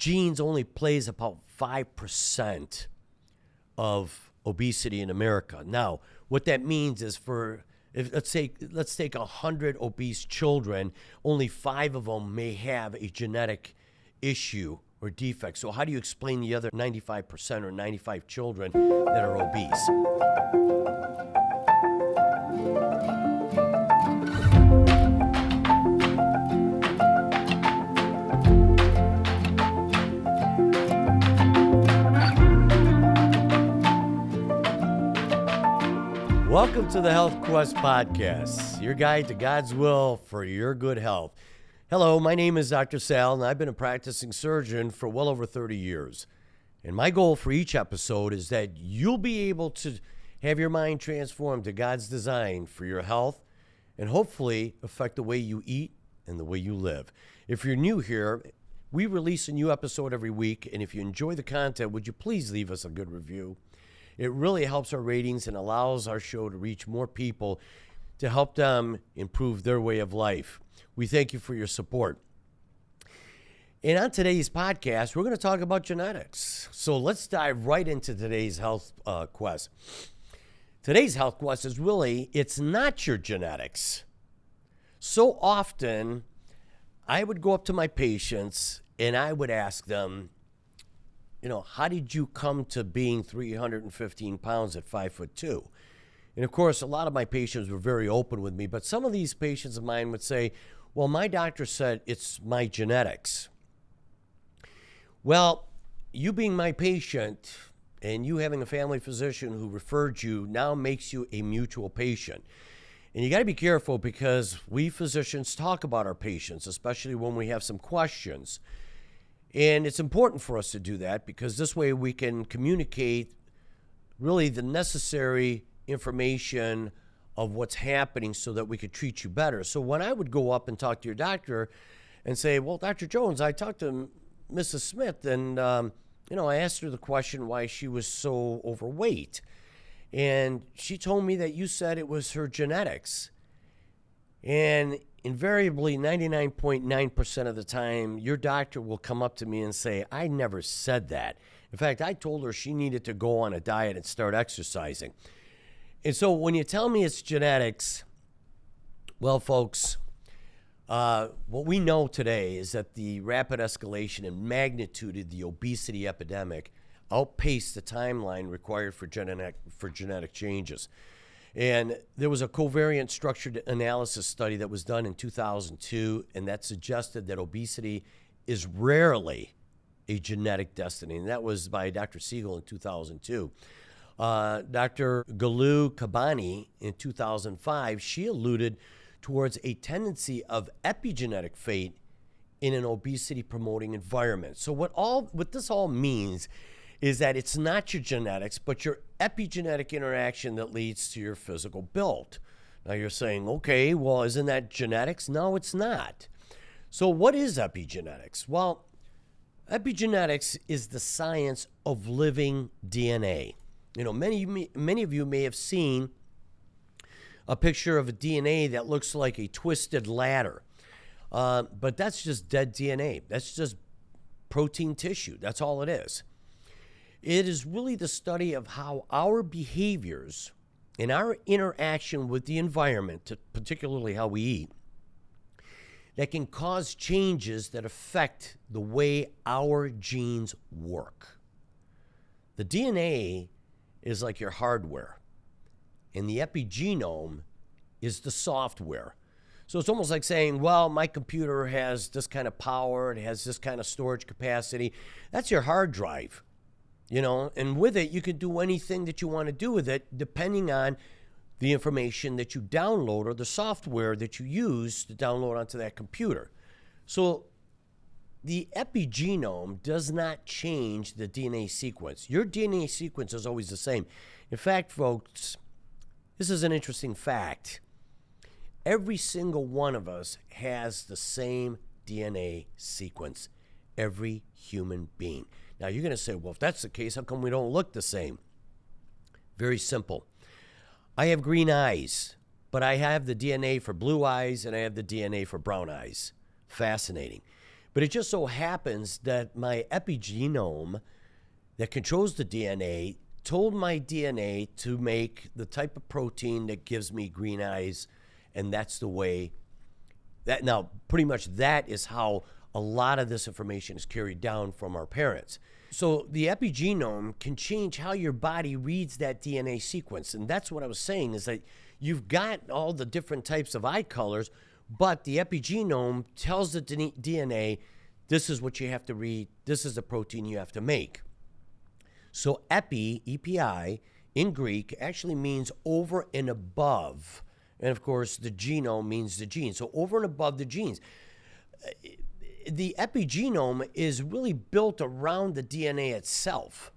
genes only plays about 5% of obesity in America. Now, what that means is let's take 100 obese children, only 5 of them may have a genetic issue or defect. So how do you explain the other 95% or 95 children that are obese? Welcome to the Health Quest Podcast, your guide to God's will for your good health. Hello, my name is Dr. Sal, and I've been a practicing surgeon for well over 30 years. And my goal for each episode is that you'll be able to have your mind transformed to God's design for your health and hopefully affect the way you eat and the way you live. If you're new here, we release a new episode every week, and if you enjoy the content, would you please leave us a good review? It really helps our ratings and allows our show to reach more people to help them improve their way of life. We thank you for your support. And on today's podcast, we're going to talk about genetics. So let's dive right into today's health quest. Today's health quest is really, it's not your genetics. So often, I would go up to my patients and I would ask them, how did you come to being 315 pounds at 5'2"? And of course, a lot of my patients were very open with me, but some of these patients of mine would say, well, my doctor said it's my genetics. Well, you being my patient and you having a family physician who referred you now makes you a mutual patient. And you got to be careful because we physicians talk about our patients, especially when we have some questions. And it's important for us to do that because this way we can communicate really the necessary information of what's happening so that we could treat you better. So when I would go up and talk to your doctor and say, well, Dr. Jones, I talked to Mrs. Smith and, I asked her the question why she was so overweight. And she told me that you said it was her genetics. And invariably, 99.9% of the time, your doctor will come up to me and say, I never said that. In fact, I told her she needed to go on a diet and start exercising. And so when you tell me it's genetics, well, folks, what we know today is that the rapid escalation and magnitude of the obesity epidemic outpaced the timeline required for genetic changes. And there was a covariant structured analysis study that was done in 2002, and that suggested that obesity is rarely a genetic destiny. And that was by Dr. Siegel in 2002. Dr. Galoo Kabani in 2005, she alluded towards a tendency of epigenetic fate in an obesity-promoting environment. So what this all means is that it's not your genetics, but your epigenetic interaction that leads to your physical build. Now you're saying, okay, well, isn't that genetics? No, it's not. So what is epigenetics? Well, epigenetics is the science of living DNA. Many of you may have seen a picture of a DNA that looks like a twisted ladder. But that's just dead DNA. That's just protein tissue. That's all it is. It is really the study of how our behaviors and our interaction with the environment, particularly how we eat, that can cause changes that affect the way our genes work. The DNA is like your hardware, and the epigenome is the software. So it's almost like saying, well, my computer has this kind of power, it has this kind of storage capacity. That's your hard drive. And with it, you can do anything that you want to do with it, depending on the information that you download or the software that you use to download onto that computer. So the epigenome does not change the DNA sequence. Your DNA sequence is always the same. In fact, folks, this is an interesting fact. Every single one of us has the same DNA sequence. Every human being. Now, you're going to say, well, if that's the case, how come we don't look the same? Very simple. I have green eyes, but I have the DNA for blue eyes, and I have the DNA for brown eyes. Fascinating. But it just so happens that my epigenome that controls the DNA told my DNA to make the type of protein that gives me green eyes, and that's the way that, now pretty much that is how a lot of this information is carried down from our parents. So the epigenome can change how your body reads that DNA sequence. And that's what I was saying, is that you've got all the different types of eye colors, but the epigenome tells the DNA, this is what you have to read, this is the protein you have to make. So epi, EPI, in Greek actually means over and above. And of course, the genome means the gene. So over and above the genes. The epigenome is really built around the DNA itself.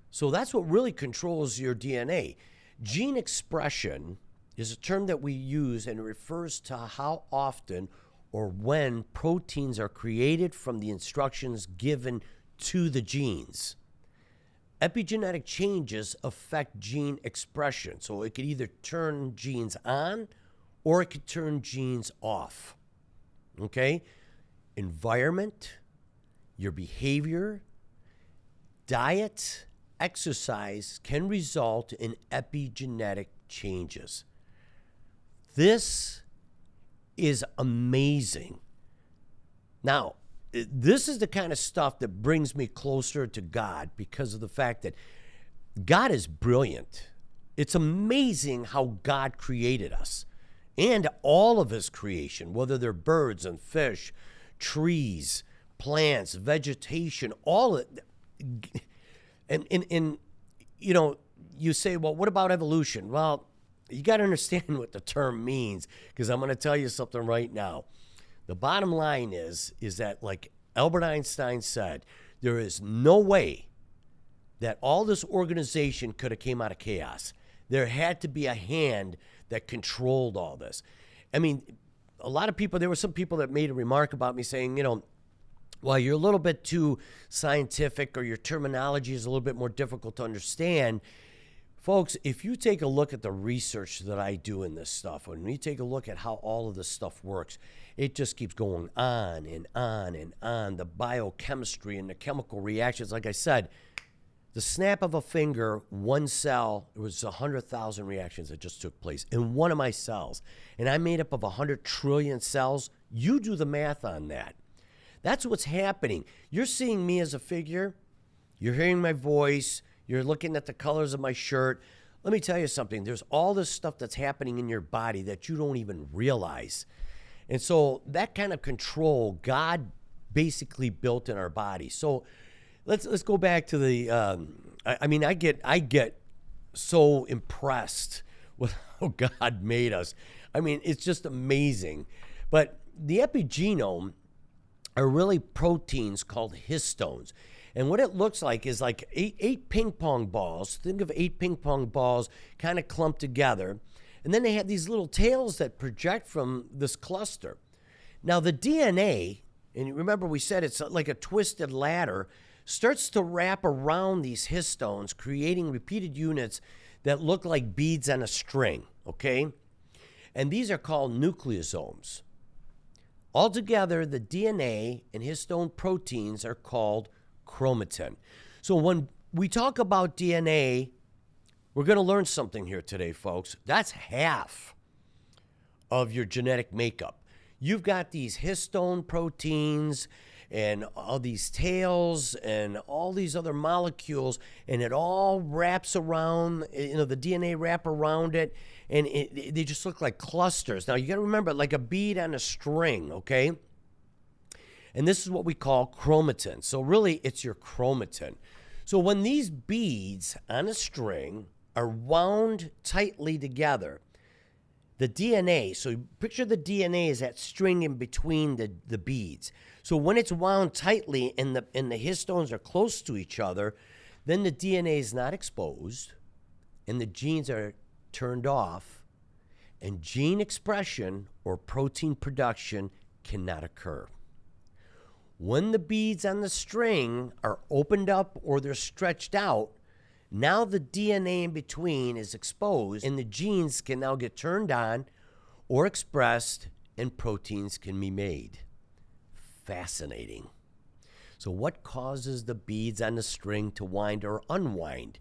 So that's what really controls your DNA. Gene expression is a term that we use, and it refers to how often or when proteins are created from the instructions given to the genes. Epigenetic changes affect gene expression. So it could either turn genes on or it could turn genes off. Okay? Environment, your behavior, diet, exercise can result in epigenetic changes. This is amazing. Now, this is the kind of stuff that brings me closer to God, because of the fact that God is brilliant. It's amazing how God created us and all of his creation, whether they're birds and fish, trees, plants, vegetation, all of it. And you know, you say, well, what about evolution? Well, you got to understand what the term means, because I'm going to tell you something right now. The bottom line is that, like Albert Einstein said, there is no way that all this organization could have came out of chaos. There had to be a hand that controlled all this. I mean, a lot of people, there were some people that made a remark about me saying, you know, well, you're a little bit too scientific, or your terminology is a little bit more difficult to understand. Folks, if you take a look at the research that I do in this stuff, when you take a look at how all of this stuff works, it just keeps going on and on and on. The biochemistry and the chemical reactions, like I said, the snap of a finger, one cell, it was 100,000 reactions that just took place in one of my cells. And I'm made up of 100 trillion cells. You do the math on that. That's what's happening. You're seeing me as a figure. You're hearing my voice. You're looking at the colors of my shirt. Let me tell you something. There's all this stuff that's happening in your body that you don't even realize. And so that kind of control, God basically built in our body. So let's go back to the, I get so impressed with how God made us. I mean, it's just amazing. But the epigenome are really proteins called histones. And what it looks like is like eight ping pong balls. Think of 8 ping pong balls kind of clumped together. And then they have these little tails that project from this cluster. Now the DNA, and remember we said it's like a twisted ladder, starts to wrap around these histones, creating repeated units that look like beads on a string, okay? And these are called nucleosomes. Altogether, the DNA and histone proteins are called chromatin. So when we talk about DNA, we're going to learn something here today, folks. That's half of your genetic makeup. You've got these histone proteins and all these tails and all these other molecules, and it all wraps around, you know, the DNA wrap around it, and they just look like clusters. Now, you got to remember, like a bead on a string, okay? And this is what we call chromatin. So really, it's your chromatin. So when these beads on a string are wound tightly together, the DNA, so picture the DNA as that string in between the beads. So when it's wound tightly and the histones are close to each other, then the DNA is not exposed and the genes are turned off, and gene expression or protein production cannot occur. When the beads on the string are opened up or they're stretched out, now the DNA in between is exposed and the genes can now get turned on or expressed and proteins can be made. fascinating. So what causes the beads on the string to wind or unwind?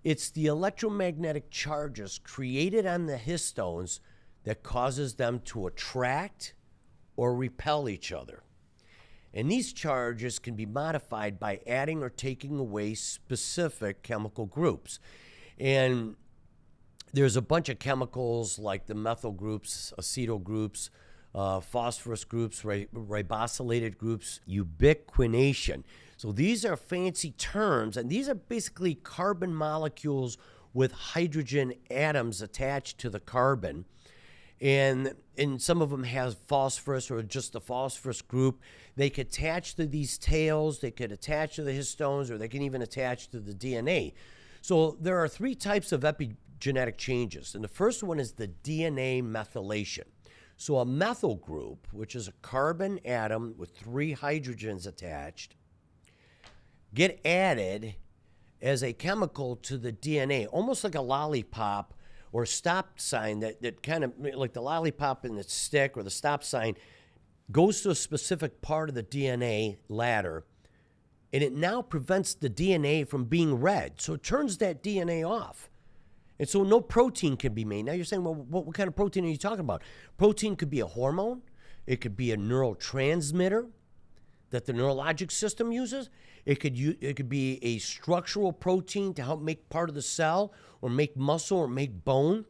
It's the electromagnetic charges created on the histones that causes them to attract or repel each other. And these charges can be modified by adding or taking away specific chemical groups. And there's a bunch of chemicals like the methyl groups, acetyl groups, phosphorus groups, ribosylated groups, ubiquination. So these are fancy terms, and these are basically carbon molecules with hydrogen atoms attached to the carbon. And some of them have phosphorus or just the phosphorus group. They could attach to these tails, they could attach to the histones, or they can even attach to the DNA. So there are 3 types of epigenetic changes. And the first one is the DNA methylation. So a methyl group, which is a carbon atom with 3 hydrogens attached, get added as a chemical to the DNA, almost like a lollipop or stop sign that kind of like the lollipop in the stick or the stop sign goes to a specific part of the DNA ladder, and it now prevents the DNA from being read. So it turns that DNA off. And so no protein can be made. Now you're saying, well, what kind of protein are you talking about? Protein could be a hormone. It could be a neurotransmitter that the neurologic system uses. It could be a structural protein to help make part of the cell or make muscle or make bone.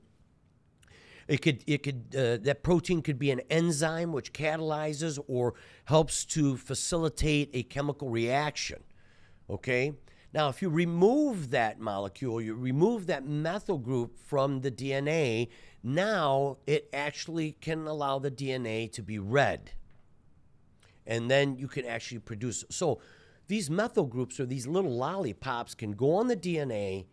That protein could be an enzyme which catalyzes or helps to facilitate a chemical reaction. Okay? Now, if you remove that molecule, you remove that methyl group from the DNA, now it actually can allow the DNA to be read. And then you can actually produce. So these methyl groups or these little lollipops can go on the DNA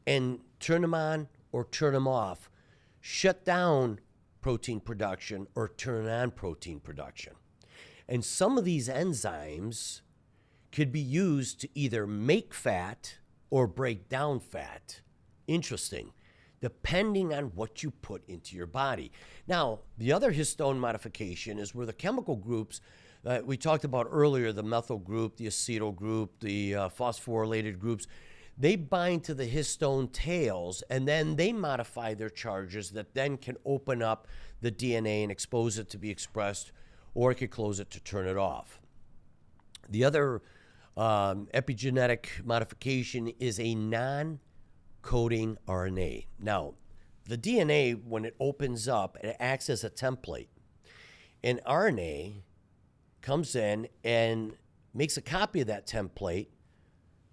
and turn them on or turn them off, shut down protein production or turn on protein production. And some of these enzymes could be used to either make fat or break down fat. Interesting. Depending on what you put into your body. Now, the other histone modification is where the chemical groups we talked about earlier, the methyl group, the acetyl group, the phosphorylated groups, they bind to the histone tails, and then they modify their charges that then can open up the DNA and expose it to be expressed, or it could close it to turn it off. The other epigenetic modification is a non-coding RNA. Now, the DNA, when it opens up, it acts as a template. An RNA comes in and makes a copy of that template,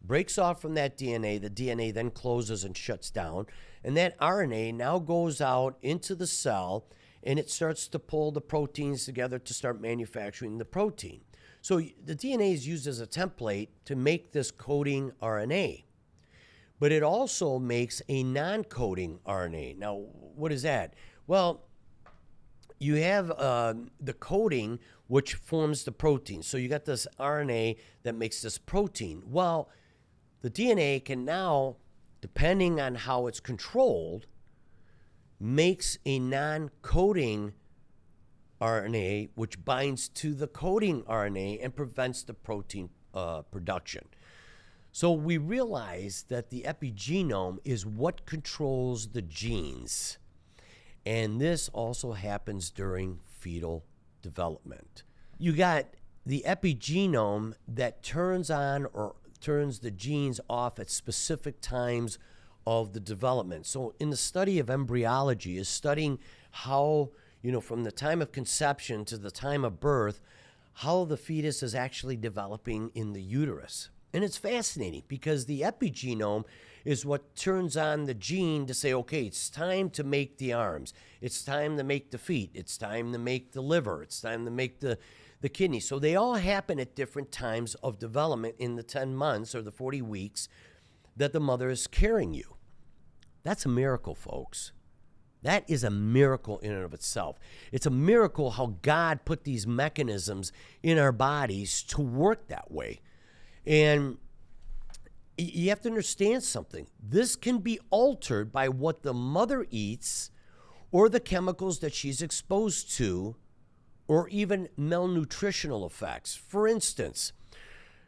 breaks off from that DNA. The DNA then closes and shuts down. And that RNA now goes out into the cell, and it starts to pull the proteins together to start manufacturing the protein. So the DNA is used as a template to make this coding RNA. But it also makes a non-coding RNA. Now, what is that? Well, you have the coding, which forms the protein. So you got this RNA that makes this protein. Well, the DNA can now, depending on how it's controlled, makes a non-coding RNA, which binds to the coding RNA and prevents the protein production. So we realize that the epigenome is what controls the genes. And this also happens during fetal development. You got the epigenome that turns on or turns the genes off at specific times of the development. So in the study of embryology is studying how, from the time of conception to the time of birth, how the fetus is actually developing in the uterus. And it's fascinating because the epigenome is what turns on the gene to say, okay, it's time to make the arms. It's time to make the feet. It's time to make the liver. It's time to make the kidney. So they all happen at different times of development in the 10 months or the 40 weeks that the mother is carrying you. That's a miracle, folks. That is a miracle in and of itself. It's a miracle how God put these mechanisms in our bodies to work that way. And you have to understand something. This can be altered by what the mother eats or the chemicals that she's exposed to or even malnutritional effects. For instance,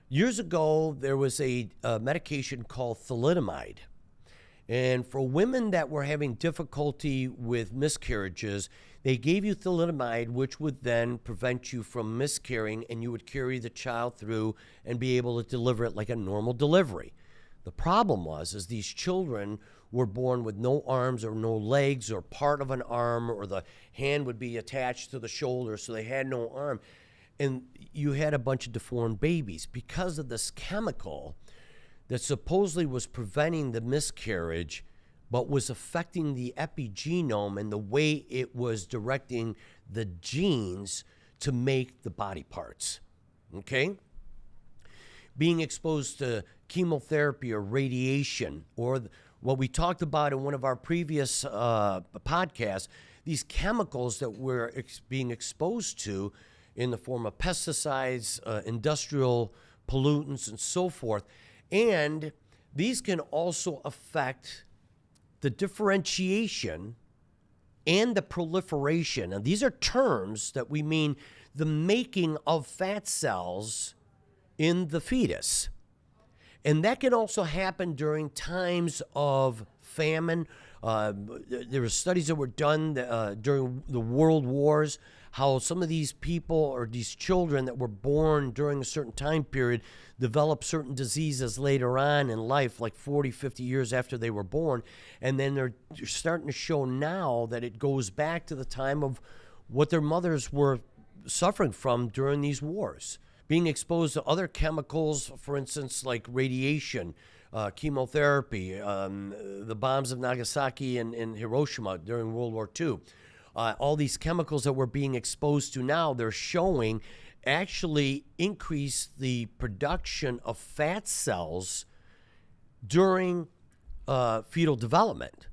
years ago, there was a medication called thalidomide. And for women that were having difficulty with miscarriages, they gave you thalidomide, which would then prevent you from miscarrying, and you would carry the child through and be able to deliver it like a normal delivery. The problem was these children were born with no arms or no legs, or part of an arm, or the hand would be attached to the shoulder, so they had no arm. And you had a bunch of deformed babies because of this chemical that supposedly was preventing the miscarriage, but was affecting the epigenome and the way it was directing the genes to make the body parts. Okay? Being exposed to chemotherapy or radiation, or what we talked about in one of our previous podcasts, these chemicals that we're being exposed to in the form of pesticides, industrial pollutants, and so forth. And these can also affect the differentiation and the proliferation. And these are terms that we mean the making of fat cells in the fetus. And that can also happen during times of famine. There were studies that were done during the world wars, how some of these people or these children that were born during a certain time period develop certain diseases later on in life, like 40, 50 years after they were born. And then they're starting to show now that it goes back to the time of what their mothers were suffering from during these wars. Being exposed to other chemicals, for instance, like radiation, chemotherapy, the bombs of Nagasaki and Hiroshima during World War II. All these chemicals that we're being exposed to now, they're showing actually increase the production of fat cells during fetal development.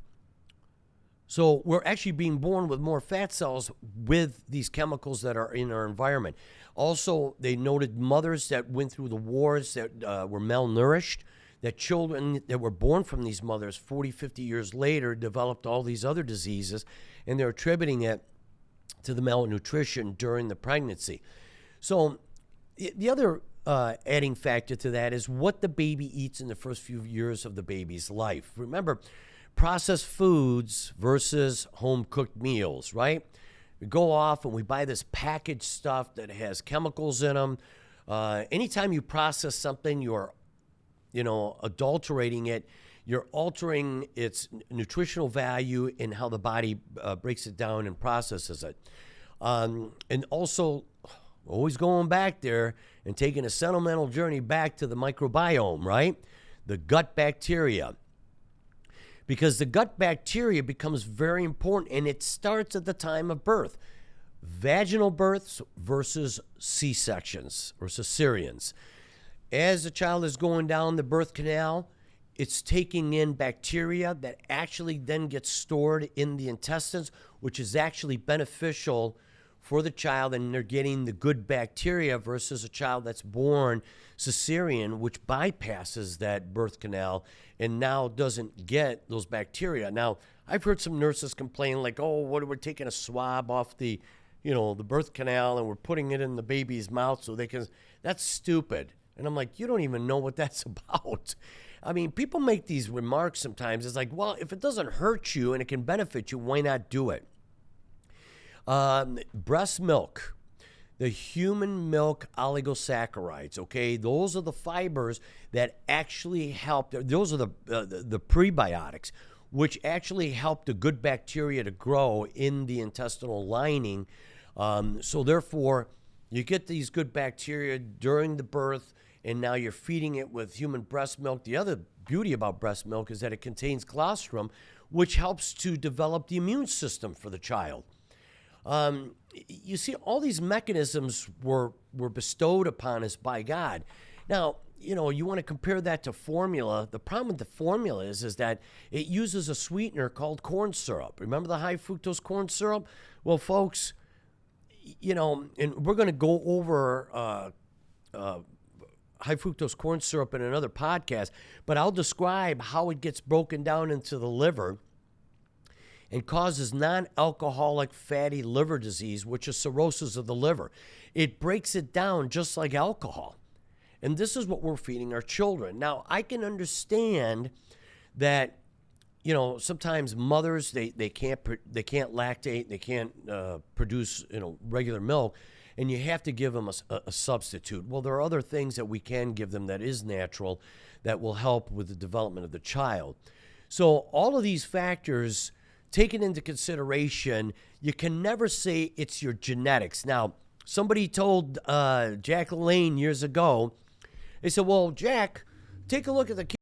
So we're actually being born with more fat cells with these chemicals that are in our environment. Also, they noted mothers that went through the wars that were malnourished, that children that were born from these mothers 40, 50 years later developed all these other diseases, and they're attributing it to the malnutrition during the pregnancy. So the other adding factor to that is what the baby eats in the first few years of the baby's life. Remember, processed foods versus home-cooked meals, right? We go off and we buy this packaged stuff that has chemicals in them. Anytime you process something, you're, adulterating it. You're altering its nutritional value and how the body breaks it down and processes it. And also, always going back there and taking a sentimental journey back to the microbiome, right? The gut bacteria. Because the gut bacteria becomes very important, and it starts at the time of birth. Vaginal births versus C-sections or cesareans. As the child is going down the birth canal, it's taking in bacteria that actually then gets stored in the intestines, which is actually beneficial for the child, and they're getting the good bacteria versus a child that's born cesarean, which bypasses that birth canal and now doesn't get those bacteria. Now, I've heard some nurses complain like, oh, we're taking a swab off the birth canal and we're putting it in the baby's mouth so they can, that's stupid. And I'm like, you don't even know what that's about. I mean, people make these remarks sometimes. It's like, well, if it doesn't hurt you and it can benefit you, why not do it? Breast milk, the human milk oligosaccharides, okay? Those are the fibers that actually help. Those are the prebiotics, which actually help the good bacteria to grow in the intestinal lining. So therefore, you get these good bacteria during the birth, and now you're feeding it with human breast milk. The other beauty about breast milk is that it contains colostrum, which helps to develop the immune system for the child. You see, all these mechanisms were bestowed upon us by God. Now, you want to compare that to formula. The problem with the formula is that it uses a sweetener called corn syrup. Remember the high fructose corn syrup? Well, folks, and we're going to go over high fructose corn syrup in another podcast, but I'll describe how it gets broken down into the liver and causes non-alcoholic fatty liver disease, which is cirrhosis of the liver. It breaks it down just like alcohol. And this is what we're feeding our children. Now, I can understand that, sometimes mothers, they can't lactate, they can't produce, regular milk, and you have to give them a substitute. Well, there are other things that we can give them that is natural that will help with the development of the child. So all of these factors taken into consideration, you can never say it's your genetics. Now, somebody told Jack LaLanne years ago, they said, well, Jack, take a look at the